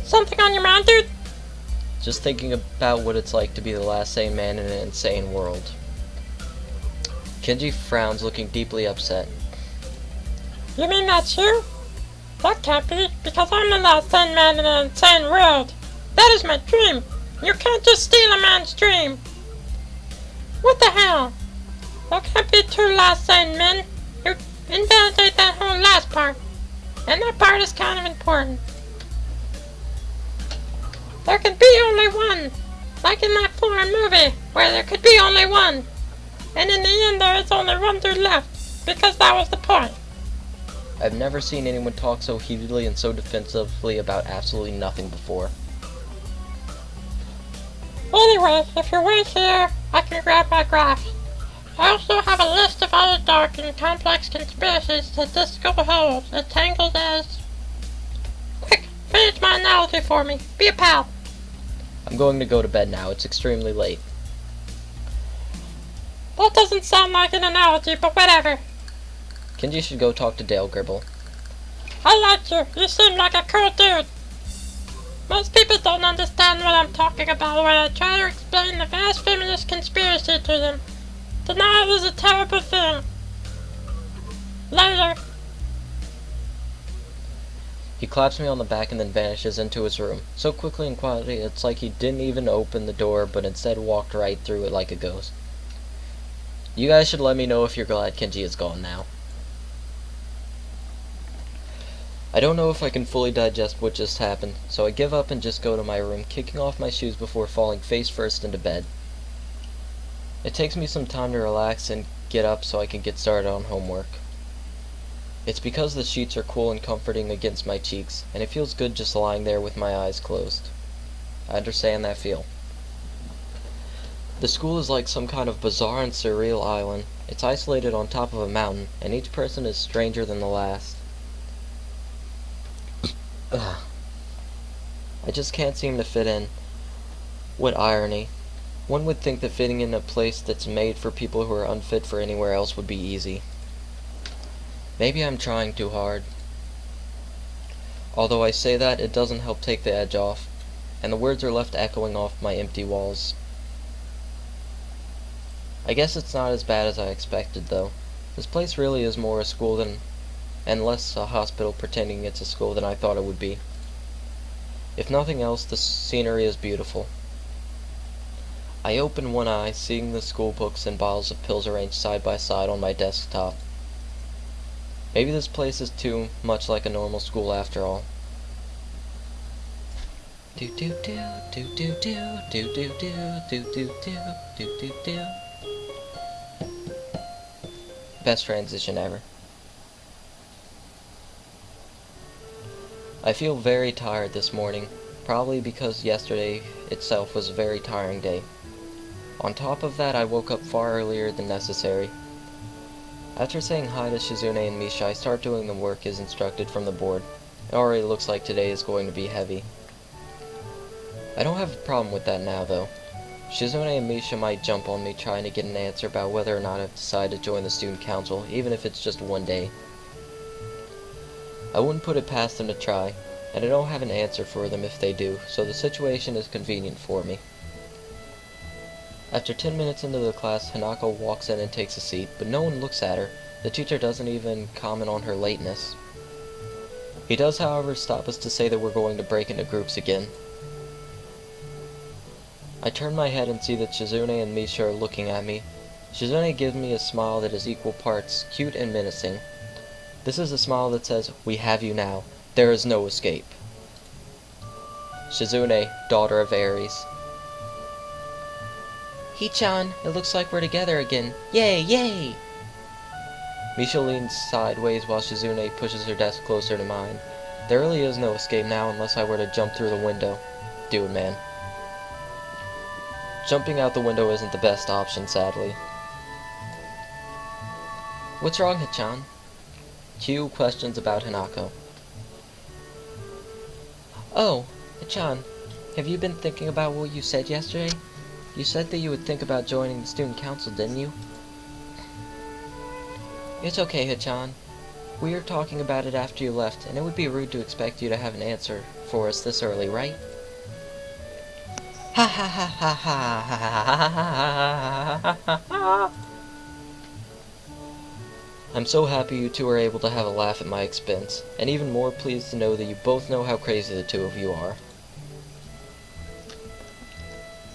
Something on your mind, dude? Just thinking about what it's like to be the last sane man in an insane world. Kenji frowns, looking deeply upset. You mean that's you? That can't be, because I'm the last sane man in an insane world. That is my dream. You can't just steal a man's dream. What the hell? There can't be two last sane men. You invalidate that whole last part. And that part is kind of important. There can be only one. Like in that foreign movie, where there could be only one. And in the end there is only one dude left. Because that was the point. I've never seen anyone talk so heatedly and so defensively about absolutely nothing before. Anyway, if you wait here, I can grab my graphs. I also have a list of other dark and complex conspiracies that this school holds, entangled as... Quick, finish my analogy for me. Be a pal. I'm going to go to bed now. It's extremely late. That doesn't sound like an analogy, but whatever. Kenji should go talk to Dale Gribble. I like you. You seem like a cool dude. Most people don't understand what I'm talking about when I try to explain the vast feminist conspiracy to them. Denial is a terrible thing. Later. He claps me on the back and then vanishes into his room. So quickly and quietly, it's like he didn't even open the door, but instead walked right through it like a ghost. You guys should let me know if you're glad Kenji is gone now. I don't know if I can fully digest what just happened, so I give up and just go to my room, kicking off my shoes before falling face first into bed. It takes me some time to relax and get up so I can get started on homework. It's because the sheets are cool and comforting against my cheeks, and it feels good just lying there with my eyes closed. I understand that feel. The school is like some kind of bizarre and surreal island. It's isolated on top of a mountain, and each person is stranger than the last. Ugh. I just can't seem to fit in. What irony. One would think that fitting in a place that's made for people who are unfit for anywhere else would be easy. Maybe I'm trying too hard. Although I say that, it doesn't help take the edge off, and the words are left echoing off my empty walls. I guess it's not as bad as I expected, though. This place really is more a school than, and less a hospital pretending it's a school than I thought it would be. If nothing else, the scenery is beautiful. I open one eye, seeing the school books and bottles of pills arranged side by side on my desktop. Maybe this place is too much like a normal school after all. Do do do do do do do do do do do do do do. Best transition ever. I feel very tired this morning, probably because yesterday itself was a very tiring day. On top of that, I woke up far earlier than necessary. After saying hi to Shizune and Misha, I start doing the work as instructed from the board. It already looks like today is going to be heavy. I don't have a problem with that now, though. Shizune and Misha might jump on me trying to get an answer about whether or not I've decided to join the student council, even if it's just one day. I wouldn't put it past them to try, and I don't have an answer for them if they do, so the situation is convenient for me. After 10 minutes into the class, Hanako walks in and takes a seat, but no one looks at her. The teacher doesn't even comment on her lateness. He does, however, stop us to say that we're going to break into groups again. I turn my head and see that Shizune and Misha are looking at me. Shizune gives me a smile that is equal parts cute and menacing. This is a smile that says, "We have you now. There is no escape." Shizune, daughter of Ares. Hee-chan, it looks like we're together again. Yay, yay! Misha leans sideways while Shizune pushes her desk closer to mine. There really is no escape now unless I were to jump through the window. Do it, man. Jumping out the window isn't the best option, sadly. What's wrong, Hee-chan? Cue questions about Hanako. Oh, Hee-chan, have you been thinking about what you said yesterday? You said that you would think about joining the student council, didn't you? It's okay, Hee-chan. We were talking about it after you left, and it would be rude to expect you to have an answer for us this early, right? Ha ha ha ha ha ha ha ha ha. I'm so happy you two are able to have a laugh at my expense, and even more pleased to know that you both know how crazy the two of you are.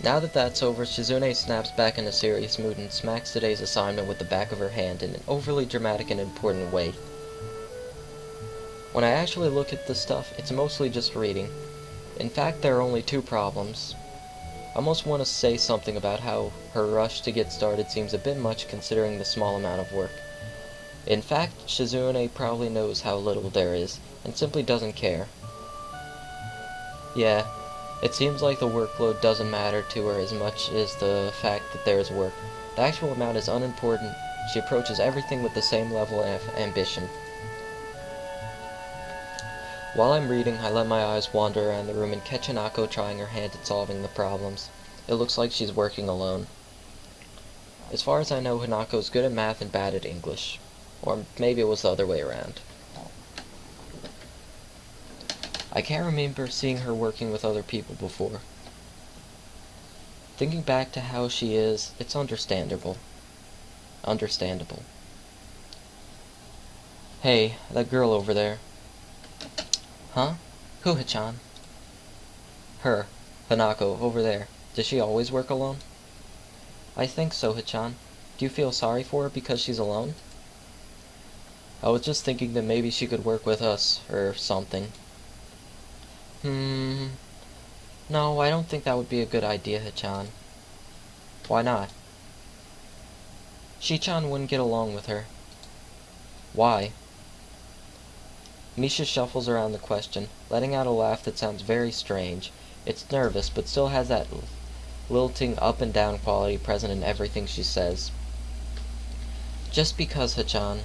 Now that that's over, Shizune snaps back in a serious mood and smacks today's assignment with the back of her hand in an overly dramatic and important way. When I actually look at the stuff, it's mostly just reading. In fact, there are only two problems. I almost want to say something about how her rush to get started seems a bit much considering the small amount of work. In fact, Shizune probably knows how little there is, and simply doesn't care. Yeah, it seems like the workload doesn't matter to her as much as the fact that there is work. The actual amount is unimportant. She approaches everything with the same level of ambition. While I'm reading, I let my eyes wander around the room and catch Hanako trying her hand at solving the problems. It looks like she's working alone. As far as I know, Hanako's good at math and bad at English. Or maybe it was the other way around. I can't remember seeing her working with other people before. Thinking back to how she is, it's understandable. Understandable. Hey, that girl over there. Huh? Who, Hachan? Her. Hanako, over there. Does she always work alone? I think so, Hachan. Do you feel sorry for her because she's alone? I was just thinking that maybe she could work with us, or something. No, I don't think that would be a good idea, Hachan. Why not? Shi-chan wouldn't get along with her. Why? Misha shuffles around the question, letting out a laugh that sounds very strange. It's nervous, but still has that lilting up and down quality present in everything she says. Just because, Hachan.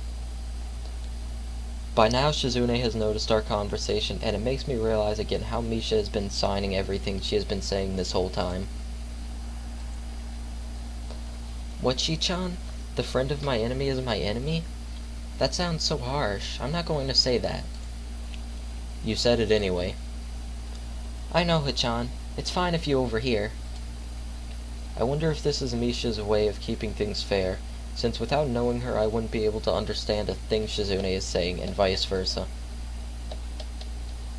By now, Shizune has noticed our conversation, and it makes me realize again how Misha has been signing everything she has been saying this whole time. What, Shi-chan? The friend of my enemy is my enemy? That sounds so harsh. I'm not going to say that. You said it anyway. I know, Hachan. It's fine if you overhear. I wonder if this is Misha's way of keeping things fair, since without knowing her I wouldn't be able to understand a thing Shizune is saying, and vice versa.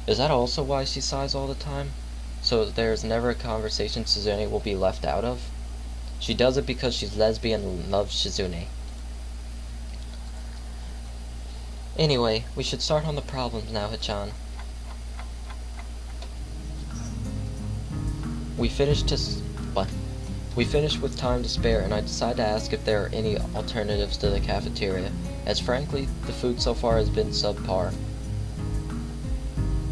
Is that also why she sighs all the time? So there's never a conversation Shizune will be left out of? She does it because she's lesbian and loves Shizune. Anyway, we should start on the problems now, Hachan. We finished with time to spare, and I decide to ask if there are any alternatives to the cafeteria, as frankly, the food so far has been subpar.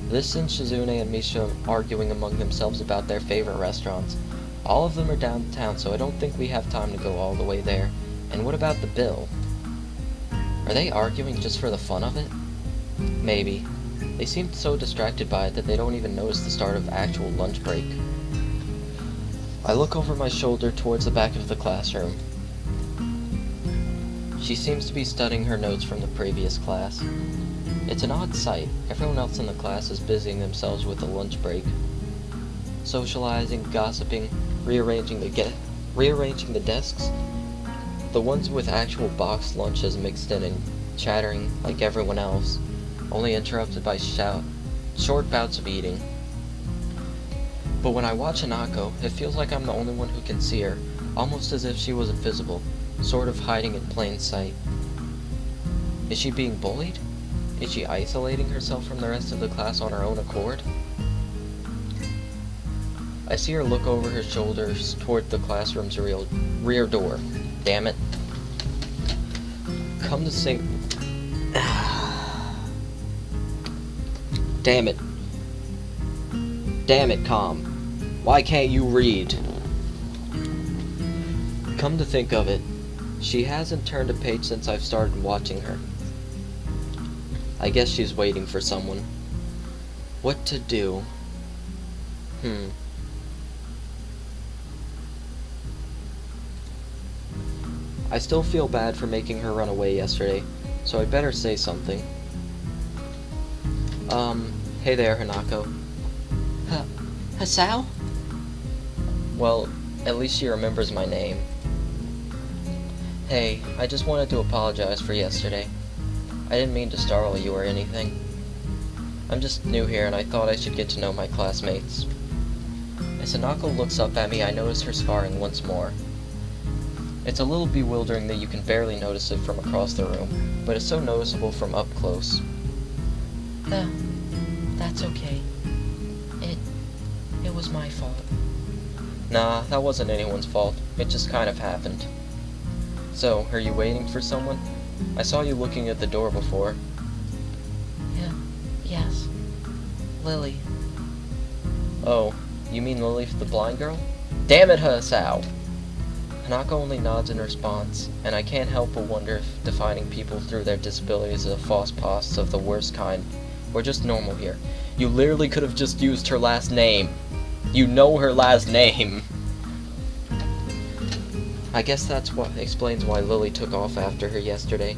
This sends Shizune and Misha arguing among themselves about their favorite restaurants. All of them are downtown, so I don't think we have time to go all the way there. And what about the bill? Are they arguing just for the fun of it? Maybe. They seem so distracted by it that they don't even notice the start of actual lunch break. I look over my shoulder towards the back of the classroom. She seems to be studying her notes from the previous class. It's an odd sight. Everyone else in the class is busying themselves with the lunch break. Socializing, gossiping, rearranging the desks. The ones with actual boxed lunches mixed in and chattering like everyone else, only interrupted by short bouts of eating. But when I watch Hanako, it feels like I'm the only one who can see her, almost as if she was invisible, sort of hiding in plain sight. Is she being bullied? Is she isolating herself from the rest of the class on her own accord? I see her look over her shoulders toward the classroom's rear door. Damn it. Come to think... Damn it. Damn it, Com. Why can't you read? Come to think of it, she hasn't turned a page since I've started watching her. I guess she's waiting for someone. What to do? I still feel bad for making her run away yesterday, so I'd better say something. Hey there, Hanako. Hisao? Well, at least she remembers my name. Hey, I just wanted to apologize for yesterday. I didn't mean to startle you or anything. I'm just new here and I thought I should get to know my classmates. As Hanako looks up at me, I notice her scarring once more. It's a little bewildering that you can barely notice it from across the room, but it's so noticeable from up close. That's okay. It was my fault. Nah, that wasn't anyone's fault. It just kind of happened. So, are you waiting for someone? I saw you looking at the door before. Yes. Lily. Oh, you mean Lily the blind girl? Damn it, Hisao! Hanako only nods in response, and I can't help but wonder if defining people through their disabilities is a faux pas of the worst kind. We're just normal here. You literally could have just used her last name. You know her last name. I guess that's what explains why Lily took off after her yesterday.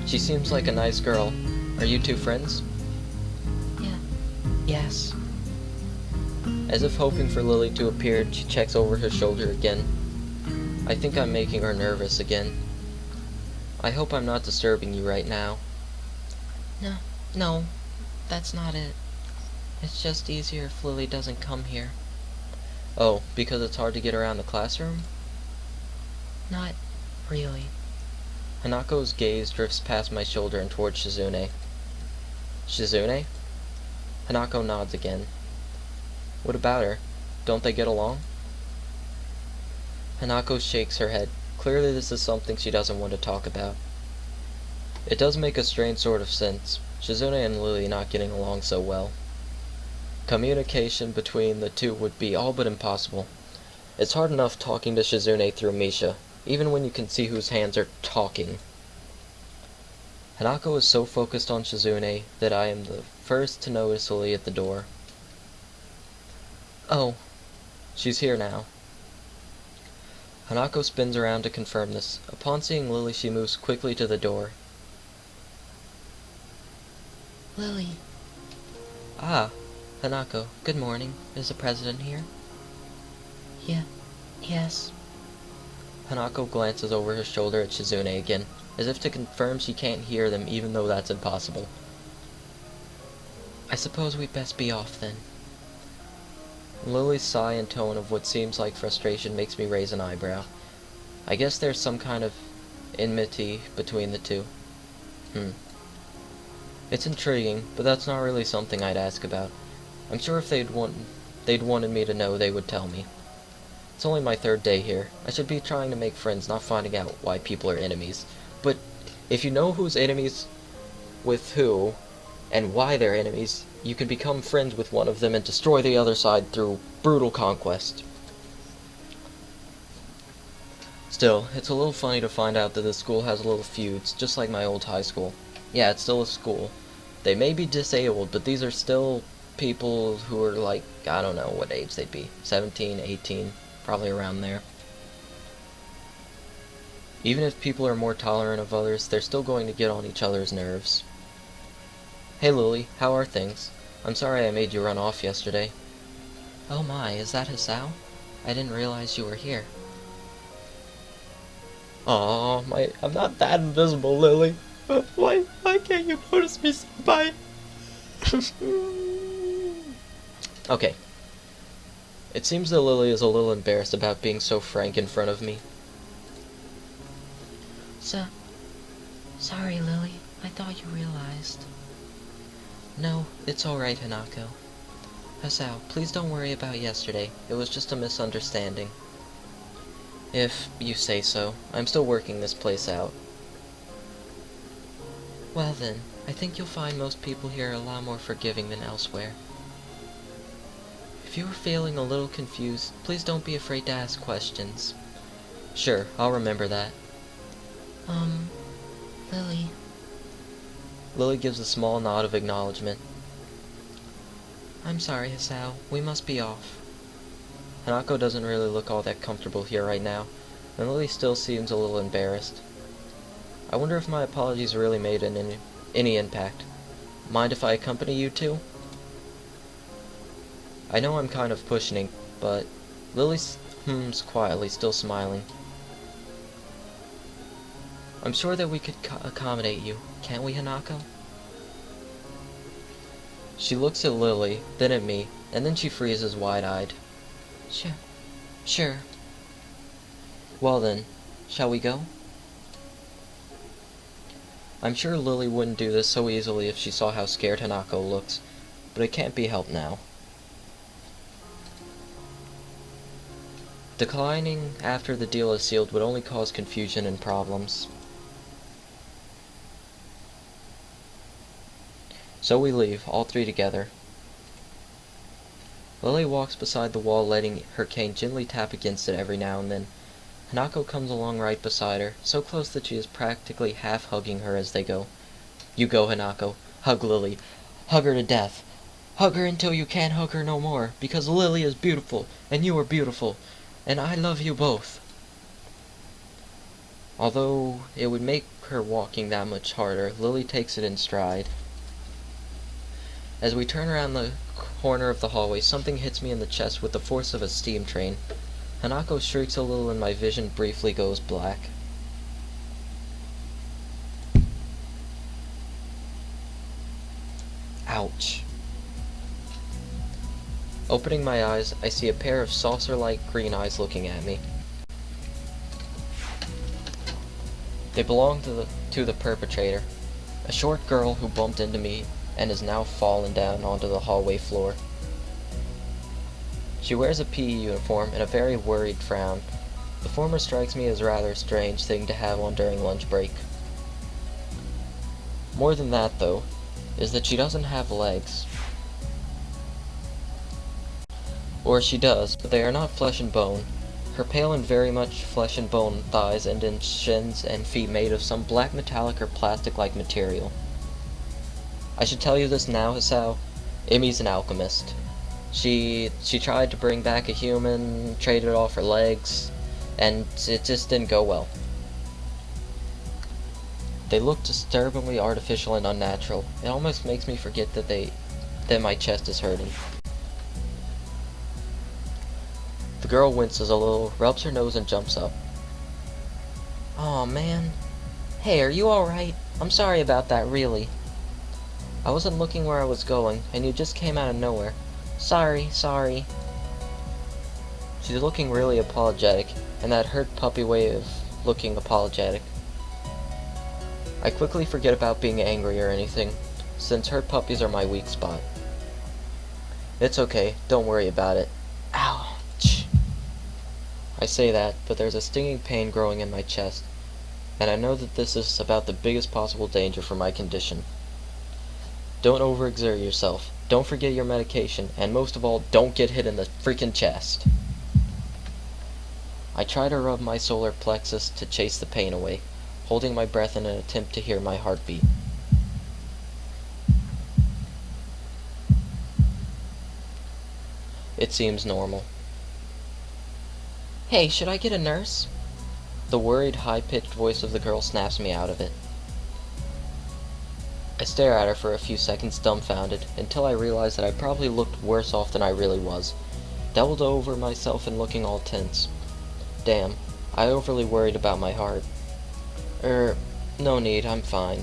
She seems like a nice girl. Are you two friends? Yes. As if hoping for Lily to appear, she checks over her shoulder again. I think I'm making her nervous again. I hope I'm not disturbing you right now. No, that's not it. It's just easier if Lily doesn't come here. Oh, because it's hard to get around the classroom? Not really. Hanako's gaze drifts past my shoulder and towards Shizune. Shizune? Hanako nods again. What about her? Don't they get along? Hanako shakes her head. Clearly this is something she doesn't want to talk about. It does make a strange sort of sense. Shizune and Lily not getting along so well. Communication between the two would be all but impossible. It's hard enough talking to Shizune through Misha, even when you can see whose hands are talking. Hanako is so focused on Shizune that I am the first to notice Lily at the door. Oh, she's here now. Hanako spins around to confirm this. Upon seeing Lily, she moves quickly to the door. Lily. Ah, Hanako, good morning. Is the president here? Yes. Hanako glances over her shoulder at Shizune again, as if to confirm she can't hear them even though that's impossible. I suppose we'd best be off then. Lily's sigh and tone of what seems like frustration makes me raise an eyebrow. I guess there's some kind of enmity between the two. It's intriguing, but that's not really something I'd ask about. I'm sure if they'd wanted me to know, they would tell me. It's only my third day here. I should be trying to make friends, not finding out why people are enemies. But if you know who's enemies with who, and why they're enemies, you can become friends with one of them and destroy the other side through brutal conquest. Still, it's a little funny to find out that the school has little feuds, just like my old high school. Yeah, it's still a school. They may be disabled, but these are still people who are like, I don't know what age they'd be. 17, 18, probably around there. Even if people are more tolerant of others, they're still going to get on each other's nerves. Hey Lily, how are things? I'm sorry I made you run off yesterday. Oh my, is that Hisao? I didn't realize you were here. Aw, I'm not that invisible, Lily. Why can't you notice me, senpai? Okay. It seems that Lily is a little embarrassed about being so frank in front of me. Sorry, Lily. I thought you realized. No, it's alright, Hanako. Hisao, please don't worry about yesterday. It was just a misunderstanding. If you say so. I'm still working this place out. Well then, I think you'll find most people here are a lot more forgiving than elsewhere. If you are feeling a little confused, please don't be afraid to ask questions. Sure, I'll remember that. Lily. Lily gives a small nod of acknowledgement. I'm sorry, Hisao. We must be off. Hanako doesn't really look all that comfortable here right now, and Lily still seems a little embarrassed. I wonder if my apologies really made any impact. Mind if I accompany you two? I know I'm kind of pushing, but Lily hums quietly, still smiling. I'm sure that we could accommodate you, can't we, Hanako? She looks at Lily, then at me, and then she freezes wide-eyed. Sure. Well then, shall we go? I'm sure Lily wouldn't do this so easily if she saw how scared Hanako looks, but it can't be helped now. Declining after the deal is sealed would only cause confusion and problems. So we leave, all three together. Lily walks beside the wall, letting her cane gently tap against it every now and then. Hanako comes along right beside her, so close that she is practically half hugging her as they go. You go, Hanako. Hug Lily. Hug her to death. Hug her until you can't hug her no more, because Lily is beautiful, and you are beautiful, and I love you both. Although it would make her walking that much harder, Lily takes it in stride. As we turn around the corner of the hallway, something hits me in the chest with the force of a steam train. Hanako shrieks a little and my vision briefly goes black. Ouch. Opening my eyes, I see a pair of saucer-like green eyes looking at me. They belong to the perpetrator, a short girl who bumped into me and is now fallen down onto the hallway floor. She wears a PE uniform and a very worried frown. The former strikes me as a rather strange thing to have on during lunch break. More than that, though, is that she doesn't have legs. Or she does, but they are not flesh and bone. Her pale and very much flesh and bone thighs end in shins and feet made of some black metallic or plastic-like material. I should tell you this now, Hisao. Emi's an alchemist. She tried to bring back a human, traded off her legs, and it just didn't go well. They look disturbingly artificial and unnatural. It almost makes me forget that my chest is hurting. The girl winces a little, rubs her nose and jumps up. Aw, man. Hey, are you alright? I'm sorry about that, really. I wasn't looking where I was going, and you just came out of nowhere. Sorry. She's looking really apologetic, and that hurt puppy way of looking apologetic. I quickly forget about being angry or anything, since hurt puppies are my weak spot. It's okay, don't worry about it. Ouch. I say that, but there's a stinging pain growing in my chest, and I know that this is about the biggest possible danger for my condition. Don't overexert yourself. Don't forget your medication, and most of all, don't get hit in the freaking chest. I try to rub my solar plexus to chase the pain away, holding my breath in an attempt to hear my heartbeat. It seems normal. Hey, should I get a nurse? The worried, high-pitched voice of the girl snaps me out of it. I stare at her for a few seconds dumbfounded, until I realize that I probably looked worse off than I really was. Doubled over myself and looking all tense. Damn, I overly worried about my heart. No need, I'm fine.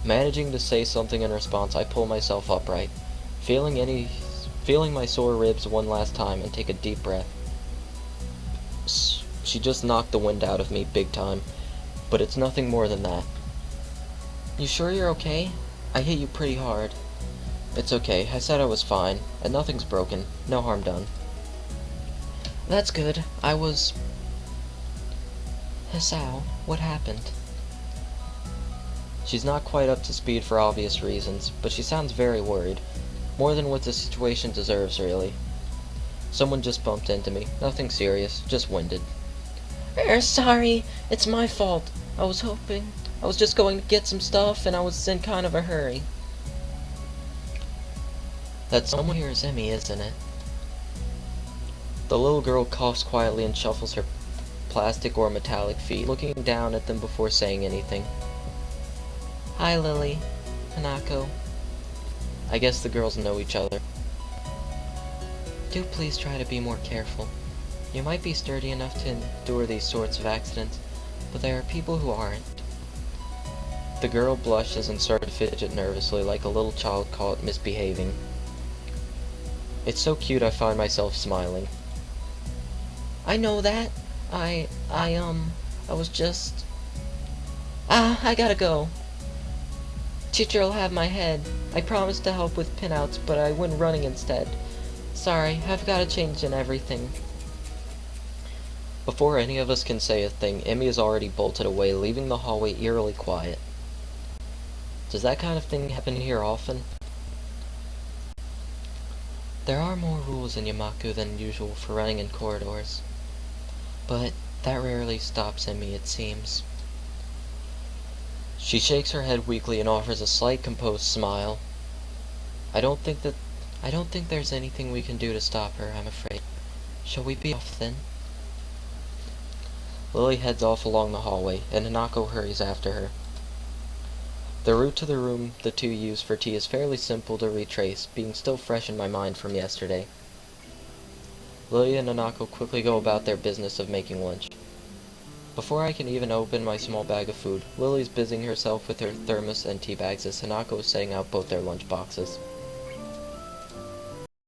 Managing to say something in response, I pull myself upright, feeling my sore ribs one last time and take a deep breath. She just knocked the wind out of me big time, but it's nothing more than that. You sure you're okay? I hit you pretty hard. It's okay, I said I was fine, and nothing's broken, no harm done. That's good, Hisao, what happened? She's not quite up to speed for obvious reasons, but she sounds very worried, more than what the situation deserves, really. Someone just bumped into me, nothing serious, just winded. Sorry, it's my fault. I was just going to get some stuff, and I was in kind of a hurry. That someone here is Emi, isn't it? The little girl coughs quietly and shuffles her plastic or metallic feet, looking down at them before saying anything. Hi, Lily. Hanako. I guess the girls know each other. Do please try to be more careful. You might be sturdy enough to endure these sorts of accidents, but there are people who aren't. The girl blushes and started to fidget nervously like a little child caught misbehaving. It's so cute I find myself smiling. I know that. I was just... I gotta go. Teacher'll have my head. I promised to help with pinouts, but I went running instead. Sorry, I've gotta change and everything. Before any of us can say a thing, Emmy has already bolted away, leaving the hallway eerily quiet. Does that kind of thing happen here often? There are more rules in Yamaku than usual for running in corridors. But that rarely stops Emmy, it seems. She shakes her head weakly and offers a slight composed smile. I don't think there's anything we can do to stop her, I'm afraid. Shall we be off then? Lily heads off along the hallway, and Hanako hurries after her. The route to the room the two use for tea is fairly simple to retrace, being still fresh in my mind from yesterday. Lily and Hanako quickly go about their business of making lunch. Before I can even open my small bag of food, Lily's busying herself with her thermos and tea bags as Hanako is setting out both their lunch boxes.